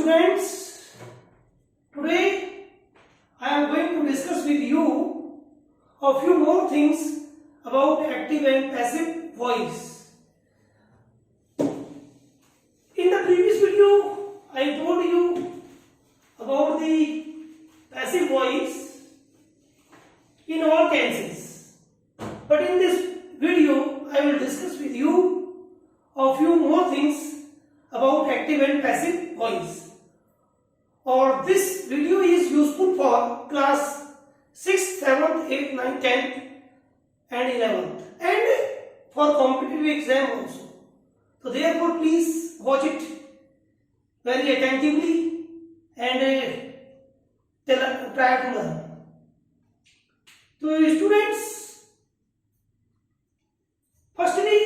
students, today I am going to discuss with you a few more things about active and passive voice. In the previous video I told you about the passive voice in all tenses, but in this video I will discuss with you a few more things about active and passive voice. Or this video is useful for class 6th, 7th, 8th, 9th, 10th and 11th and for competitive exam also. So therefore please watch it very attentively and try to learn. So students, firstly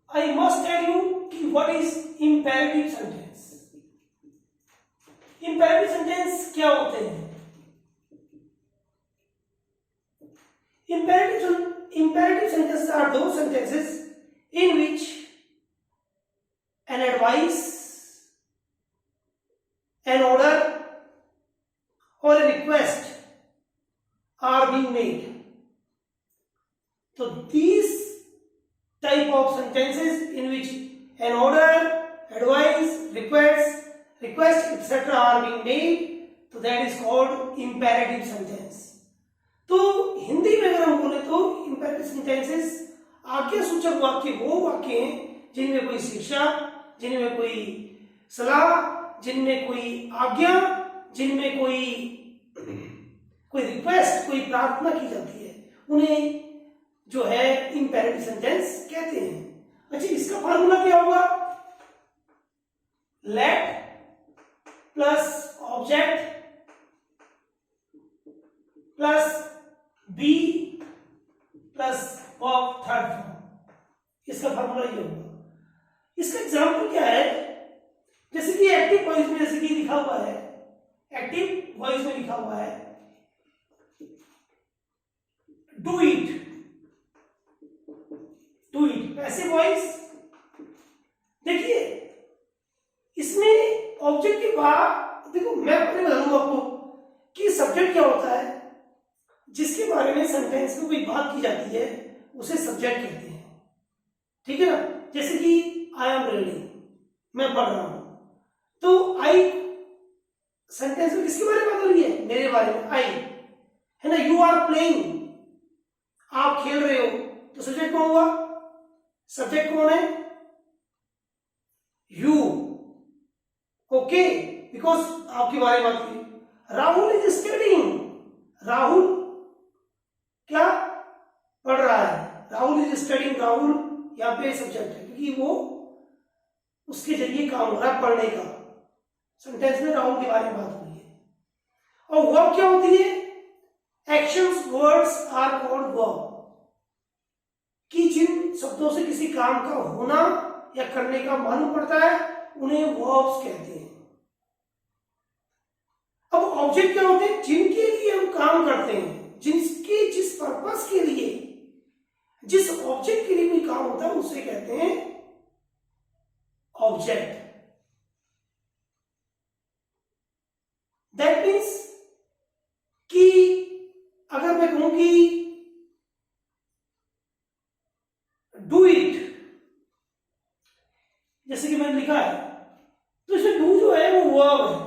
I must tell you what is imperative sentence. Imperative sentence क्या होते हैं? Imperative sentences are those sentences in which an advice, an order or a request are being made. So these type of sentences in which an order, advice, request etc. are being made, so that is called imperative sentence. तो हिंदी में अगर हम बोले तो imperative sentences आज्ञा सूचक वाक्य वो वाक्य हैं जिनमें कोई शिक्षा, जिनमें कोई सलाह, जिनमें कोई आज्ञा, जिनमें कोई रिक्वेस्ट, कोई प्रार्थना की जाती है, उन्हें जो है इंपेरेटिव सेंटेंस कहते हैं. अच्छा, इसका फॉर्मूला क्या होगा? Let plus object plus B plus verb third form, इसका फॉर्मूला ये होगा. इसका एग्जांपल क्या है? जैसे कि एक्टिव वॉइस में जैसे कि लिखा हुआ है, एक्टिव वॉइस में लिखा हुआ है डू इट. पैसिव वॉइस देखिए, इसमें ऑब्जेक्ट के बाद देखो मैं अपने बताऊंगा आपको कि सब्जेक्ट क्या होता है. जिसके बारे में सेंटेंस में कोई बात की जाती है उसे सब्जेक्ट कहते हैं, ठीक है ना. जैसे कि आई एम रीडिंग, मैं पढ़ रहा हूं, तो आई सेंटेंस में किसके बारे में बात हो रही है? मेरे बारे में, आई है ना. यू आर प्लेइंग, आप खेल रहे हो, तो सब्जेक्ट कौन हुआ? सब्जेक्ट कौन है? यू. ओके, बिकॉज आपके बारे में बात की. राहुल इज स्टडीइंग, राहुल क्या पढ़ रहा है? राहुल इज स्टडीइंग, राहुल यहां पे सब्जेक्ट है क्योंकि वो उसके जरिए काम हो रहा है पढ़ने का. सेंटेंस में राहुल के बारे में बात हुई है. और वर्ब क्या होती है? Actions words are called verb, कि जिन शब्दों से किसी काम का होना या करने का मालूम पड़ता है उन्हें वर्ब्स कहते हैं. अब ऑब्जेक्ट क्या होते हैं? जिनके लिए हम काम करते हैं, जिस पर्पस के लिए, जिस ऑब्जेक्ट के लिए भी काम होता है उसे कहते हैं ऑब्जेक्ट. दैट मीन्स कि अगर मैं कहूं कि डू इट, जैसे कि मैंने लिखा है, तो इसमें डू जो है वो वर्ब है.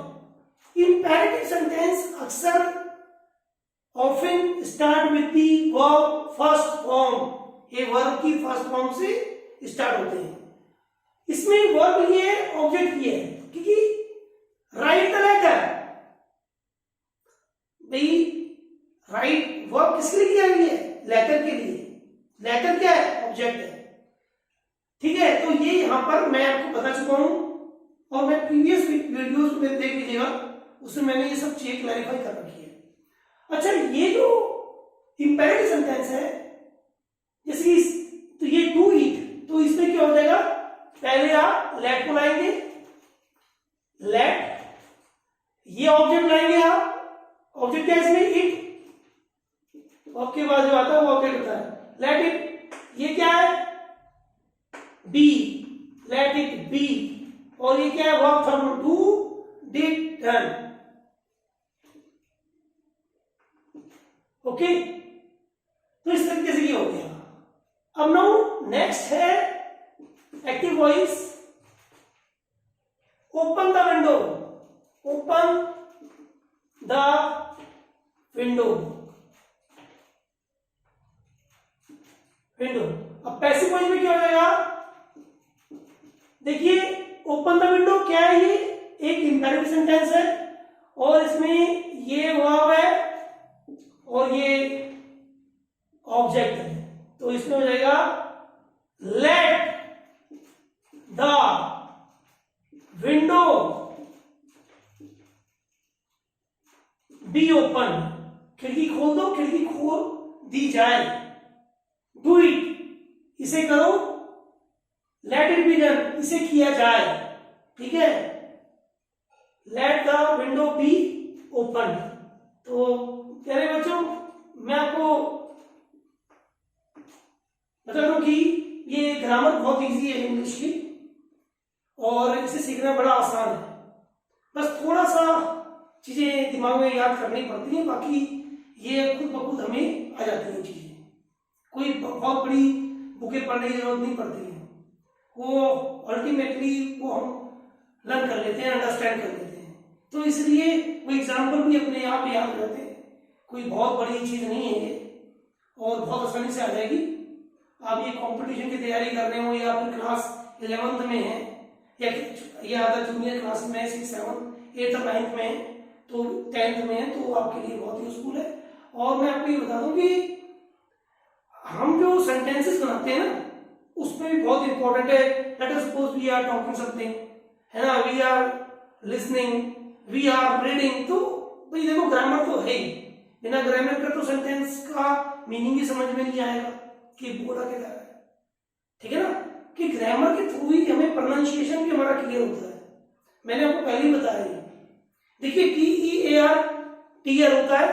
इंपेरेटिव सेंटेंस अक्सर often start with the verb first form, ये वर्ब की फर्स्ट फॉर्म से स्टार्ट होते हैं. इसमें वर्ब ये है, ऑब्जेक्ट ये है, क्योंकि राइट द लेटर, भाई राइट वर्ब किसके लिए किया गया है? लेटर के लिए. लेटर क्या है? ऑब्जेक्ट है, ठीक है. तो ये यहां पर मैं आपको बता चुका हूं और मैं प्रीवियस वीडियोस में देख लीजिएगा, उसमें मैंने ये सब चीजें क्लैरिफाई कर रखी है. अच्छा, ये जो इंपेरेटिव सेंटेंस है, जैसे कि तो ये डू इट, तो इसमें क्या हो जाएगा? पहले आप लेट को लाएंगे, लेट, ये ऑब्जेक्ट लाएंगे आप, ऑब्जेक्ट क्या है इसमें? इट. आपके पास जो आता है वो ऑब्जेक्ट होता है. लेट इट, ये क्या है? Be, let it be. और ये क्या है, verb form do, did, done. Okay, तो इस तरीके से ये हो गया। अब नाउ नेक्स्ट है active voice. Open the window, open the window, window. अब पैसिव वॉइस में क्या हो जाएगा, देखिए ओपन द विंडो क्या है, ये एक इंपेरेटिव सेंटेंस है और इसमें ये वर्ब है और ये ऑब्जेक्ट है, तो इसमें हो जाएगा let the window be open. खिड़की खोल दो, खिड़की खोल दी जाए। डू इट, इसे करो। लेट इट बी डन, इसे किया जाए। ठीक है, let the window be open. तो प्यारे बच्चों, मैं आपको बता दूं कि ये ग्रामर बहुत इजी है इंग्लिश की और इसे सीखना बड़ा आसान है। बस थोड़ा सा चीजें दिमाग में याद करनी पड़ती हैं, बाकी ये खुद ब खुद हमें आ जाती हैं चीजें। कोई बहुत बड़ी बुकें पढ़ने की जरूरत नहीं पड़ती है, वो अल्टीमेटली वो हम लर्न कर लेते हैं, अंडरस्टैंड कर लेते हैं। तो इसलिए वो एग्जाम्पल भी अपने आप याद रहते हैं, कोई बहुत बड़ी चीज नहीं है ये और बहुत आसानी से आ जाएगी। आप ये कंपटीशन की तैयारी कर रहे हो या फिर क्लास 11th में है या अदर जूनियर क्लास में 6, 7, 8 और 9th में है, तो 10th में है, तो आपके लिए बहुत यूजफुल है। और मैं आपको ये बता दूं कि हम जो सेंटेंसेस बनाते हैं ना, उसमें भी बहुत इंपॉर्टेंट है। Let us suppose we are talking something, है ना, we are listening, we are reading. तो भाई देखो ग्रामर तो है ही, बिना ग्रामर का तो सेंटेंस का मीनिंग ही समझ में नहीं आएगा कि बोला क्या जा रहा है। ठीक है ना, कि ग्रामर के थ्रू ही हमें प्रोनाउंसिएशन भी हमारा क्लियर होता है। मैंने आपको पहले ही बताया, देखिए TEAR टीयर होता है,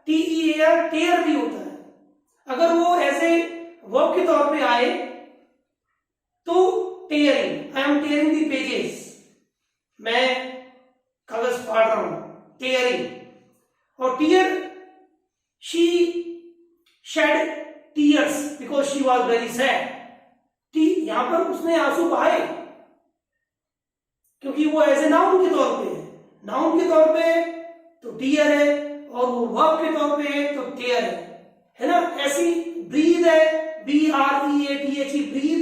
TEAR टेयर भी होता है। अगर वो ऐसे वर्ब के तौर पे आए तो tearing, I am tearing the pages, मैं कागज फाड़ रहा हूं, टेयरिंग। और tear, she shed tears because she was very sad. यहां पर उसने आंसू बहाए क्योंकि वो एज ए नाउन के तौर पे है, नाउन के तौर पे तो टीयर है और वो वर्ब के तौर पे है तो टेयर है ना। ऐसी ब्रीद है, BREATHE, ब्रीद।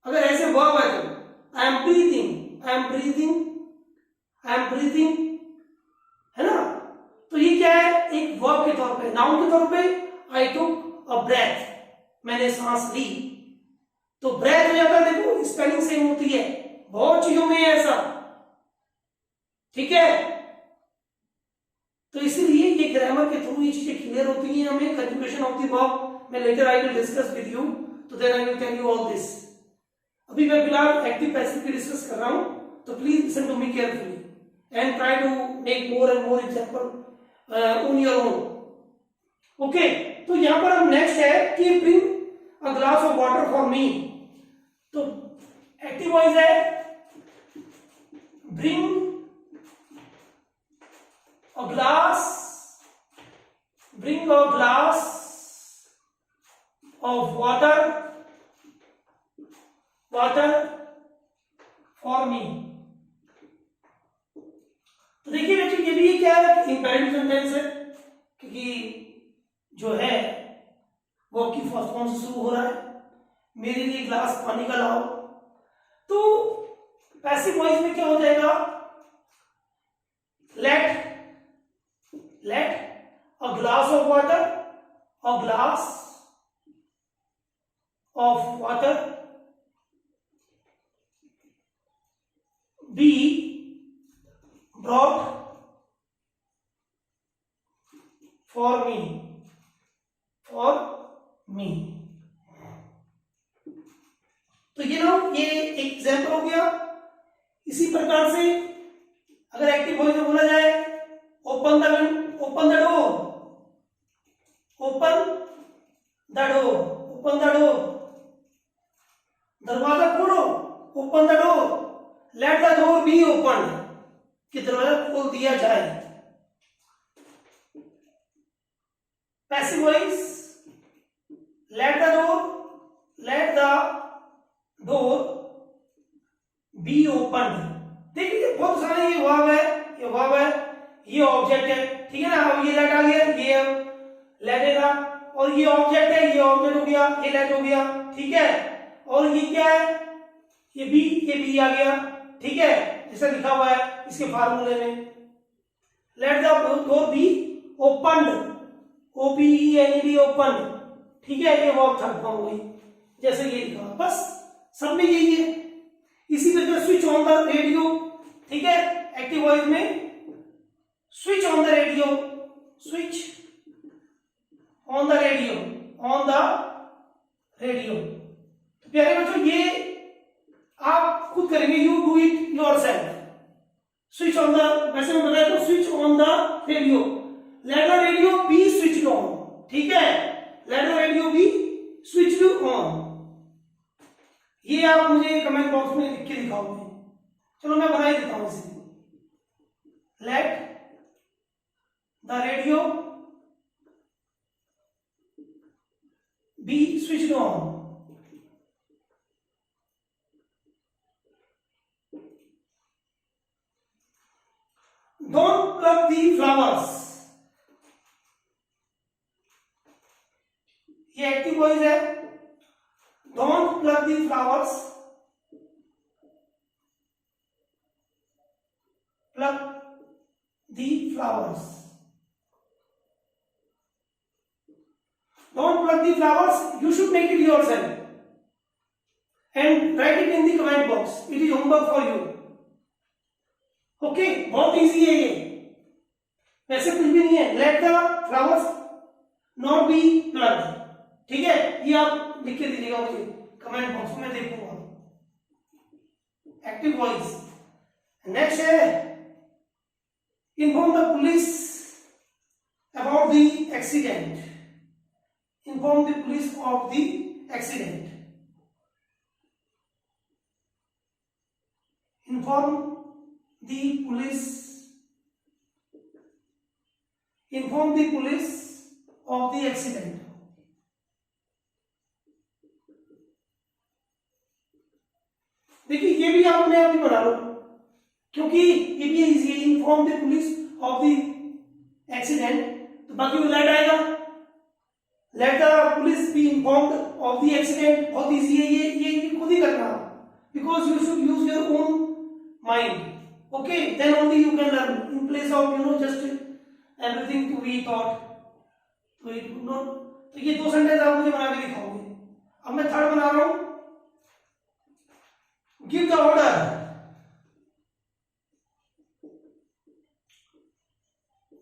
अगर ऐसे वर्ब है तो I am breathing, I am breathing, I am breathing, है ना। तो ये क्या है, एक वर्ब के तौर पे, नाउन के तौर पे आई टुक अ ब्रेथ, मैंने सांस ली। तो ब्रेथ हो जाता है, देखो स्पेलिंग सेम होती है, बहुत चीजों में है ऐसा। ठीक है, तो इसीलिए ये ग्रामर के थ्रू ये चीजें क्लियर होती हैं हमें। कंजुगेशन ऑफ द वर्ब मैं later I will discuss with you, तो then I will tell you all this. अभी मैं फिलहाल एक्टिव पैसिव की डिस्कस कर रहा हूं, तो please listen to me carefully and try to make more and more example on your own. Okay, तो यहां पर हम नेक्स्ट है कि bring a glass of water for me. तो एक्टिव वॉइस है bring a glass, bring a glass of water for me। तो देखिए बच्चों, ये भी क्या है, इंपेरेटिव सेंटेंस है, क्योंकि जो है वो आपकी फर्स्ट फॉर्म से शुरू हो रहा है, मेरे लिए ग्लास पानी का लाओ। तो पैसिव वॉइस में क्या हो जाएगा, late a glass of water, a glass of water be brought for me, तो ये ना, ये एग्जाम्पल हो गया। इसी प्रकार से अगर एक्टिव वॉइस में बोला जाए, open the door, open the door, open the door, दरवाजा खोलो, open the door, let the door be open, कि दरवाजा खोल दिया जाए। Passive voice, let the door be open. देखिए बहुत सारे ये वर्ब है, ये वर्ब है, ये ऑब्जेक्ट है, ठीक है ना। अब ये लेट आ गया, ये लेट है ना, और ये ऑब्जेक्ट है, ये ऑब्जेक्ट हो गया, ये लेट हो गया, ठीक है। और ये क्या है, ये बी आ गया, ठीक है, जैसा लिखा हुआ है इसके फार्मूले में। Let the door be open, OPENED open, ठीक है, ये वर्ब था वही जैसे ये लिखा, बस सब में यही है। इसी तरह स्विच ऑन द रेडियो, ठीक है, एक्टिव वॉइस में switch on the radio, switch on the radio, on the radio. तो प्यारे बच्चों ये आप खुद करेंगे, you do it yourself. Switch on the, वैसे मैं बताया तो switch on the radio, late the radio be switched on, ठीक है, let the radio be switched on. ये आप मुझे कमेंट बॉक्स में लिख के दिखाओगे। चलो मैं बना ही देता हूं इसे। Let the radio be switched on, don't plug the flowers, ये एक्टिव वॉइस है, don't plug the flowers, plug the flowers, don't plug the flowers, you should make it yourself and write it in the comment box, it is homework for you. Okay, बहुत easy है ये, वैसे कुछ भी नहीं है। Let the flowers not be plugged, ठीक है, ये आप लिख के दीजिएगा मुझे कमेंट बॉक्स में, देखूंगा। Active voice. नेक्स्ट है inform the police about the accident, inform the police of the accident, inform the police, inform the police of the accident. देखिए ये भी आप अपने आप ही बना लो, क्योंकि ये भी इजी है, inform the police of the accident, तो बाकी वो लेट आएगा, let the police be informed of the accident, बहुत इजी है ये खुद ही करना, because you should use your own mind, okay, then only you can learn, in place of just everything to be thought, तो ये दो सेंटेंस आप मुझे बना के दिखाओगे। अब मैं थर्ड बना रहा हूं, give the order,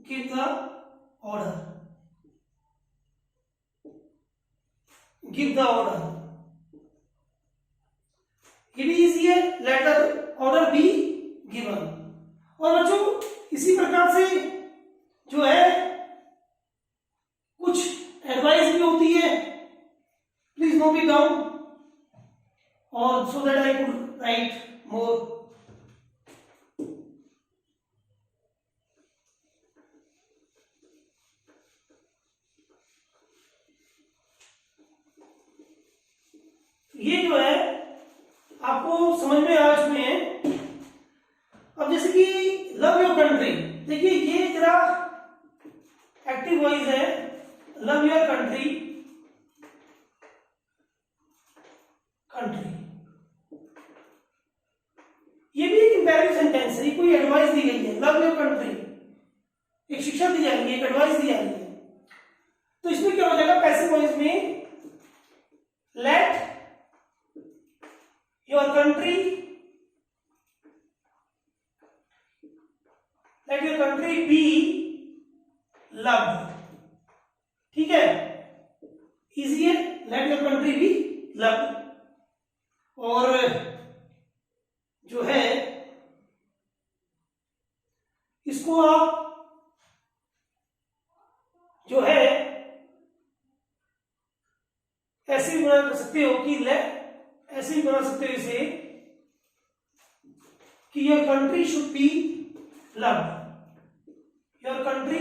give the order, give the order, ये भी इजी है, let the order be given। और बच्चों इसी प्रकार से जो है कुछ एडवाइस भी होती है, प्लीज नोट इट डाउन, और so that I could write more. ये जो है आपको समझ में आ चुके हैं। अब जैसे कि लव योर कंट्री, देखिए ये जरा एक्टिव वॉइस है, लव योर कंट्री, कंट्री, ये भी एक इंपेरेटिव सेंटेंस है, ये कोई एडवाइस दी गई है, लव योर कंट्री, एक शिक्षा दी जा रही है, एक एडवाइस दी जा रही है। तो इसमें क्या हो जाएगा, पैसिव वॉइस में let your country, let your country be loved, ठीक है, इजी है, let your country be loved. और जो है इसको आप जो है ऐसे भी बना सकते हो कि ऐसे भी बना सकते हो इसे, कि your country should be loved, your country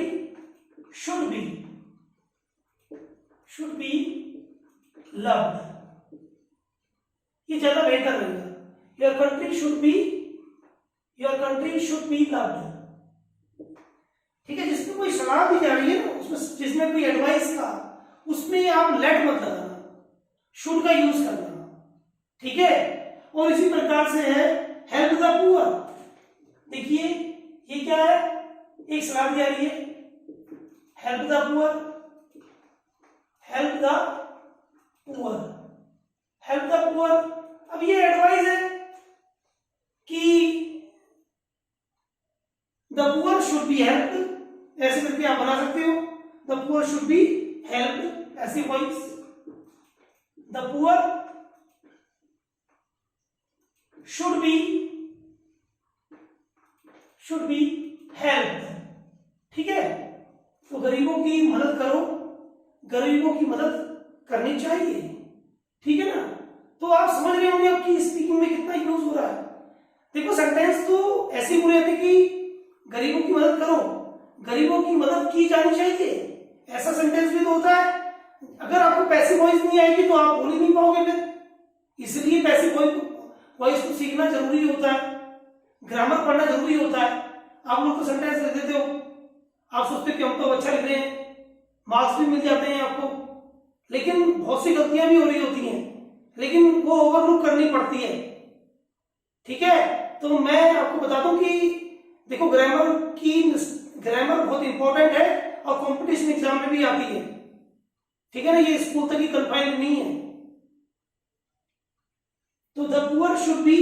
should be loved, ये ज्यादा बेहतर रहेगा। Your country should be loved, ठीक है। जिसमें कोई सलाह दी जा रही है ना, उसमें जिसमें कोई एडवाइस का, उसमें आप लेट मत लगाना, शुड का यूज करना, ठीक है। और इसी प्रकार से है हेल्प द पुअर। देखिए ये क्या है, एक सलाह दी जा रही है, help the poor, help the poor, help the poor. अब ये एडवाइस है कि the poor should be helped, ऐसे करके आप बना सकते हो, the poor should be helped, ऐसी voice, the poor should be helped, ठीक है। तो गरीबों की मदद करो, गरीबों की मदद करनी चाहिए, ठीक है ना। तो आप समझ रहे होंगे आपकी स्पीकिंग में कितना यूज हो रहा है। देखो सेंटेंस तो ऐसे बोले थे कि गरीबों की मदद करो, गरीबों की मदद की जानी चाहिए, ऐसा सेंटेंस भी तो होता है। अगर आपको पैसिव वॉइस नहीं आएगी तो आप बोल ही नहीं पाओगे फिर, इसलिए पैसिव वॉइस को सीखना जरूरी होता है, ग्रामर पढ़ना जरूरी होता है। आप लोग तो सेंटेंस लिख देते हो, आप सोचते हो कि हम तो अच्छा लिख रहे हैं, मार्क्स भी मिल जाते हैं आपको, लेकिन बहुत सी गलतियां भी हो रही होती हैं, लेकिन वो ओवरलुक करनी पड़ती है, ठीक है। तो मैं आपको बता दूं कि देखो ग्रामर बहुत इंपॉर्टेंट है और कंपटीशन एग्जाम में भी आती है, ठीक है ना, ये स्कूल तक ही कन्फाइंड नहीं है। तो the poor should be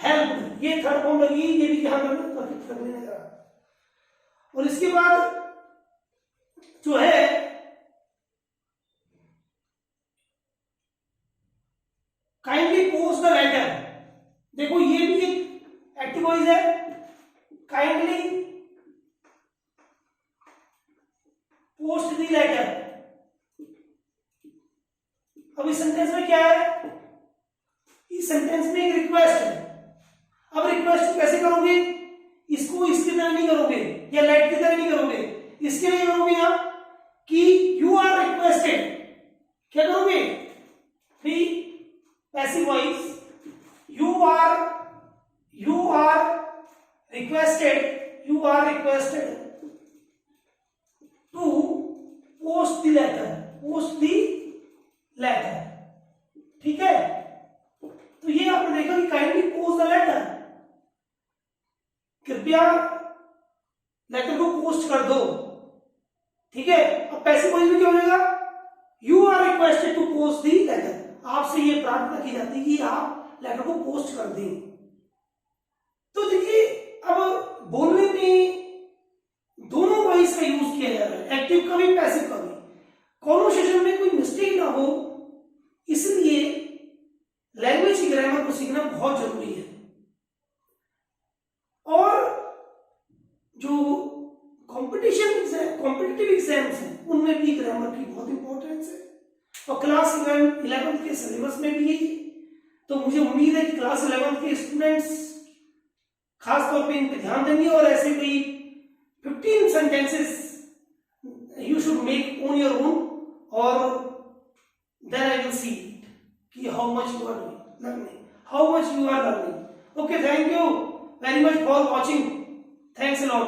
helped, ये थर्ड फॉर्म लगी, ये भी ध्यान रखना जरा। और इसके बाद जो है काइंडली पोस्ट द लेटर, देखो ये भी एक एक्टिव वॉइस है, काइंडली पोस्ट द लेटर। अब इस सेंटेंस में क्या है, इस सेंटेंस में एक रिक्वेस्ट है। अब रिक्वेस्ट को कैसे करोगे, इसको इसकी तरह नहीं करोगे या लेट की तरह नहीं करोगे, इसके लिए करोगे आप कि यू आर रिक्वेस्टेड, क्या करोगे, three passive voice, you are requested to post the letter, ठीक है। तो ये आपने देखा कि काइंडली पोस्ट द लेटर, कृपया लेटर को पोस्ट कर दो, ठीक है। अब पैसिव वॉइस में क्या हो जाएगा, you are requested to post the letter, आपसे ये प्रार्थना की जाती है कि आप लेटर को पोस्ट कर दें। तो देखिए अब बोलने में दोनों वॉइस का यूज किया जा रहा है, एक्टिव का भी पैसिव का भी, कॉन्वर्सेशन में कोई मिस्टेक ना हो, इसलिए लैंग्वेज की ग्रामर को सीखना बहुत जरूरी है। और जो कॉम्पिटिटिव एग्जाम्स हैं उनमें भी ग्रामर की बहुत इंपॉर्टेंस है, और क्लास 11 के सिलेबस में भी है। तो मुझे उम्मीद है कि क्लास 11 के स्टूडेंट्स खास तौर पे इन पे ध्यान देंगे, और ऐसे कोई 15 sentences you should make on your own, और देन आई विल सी कि how much you are learning, how much you are learning. Okay, thank you very much for watching. Thanks a lot.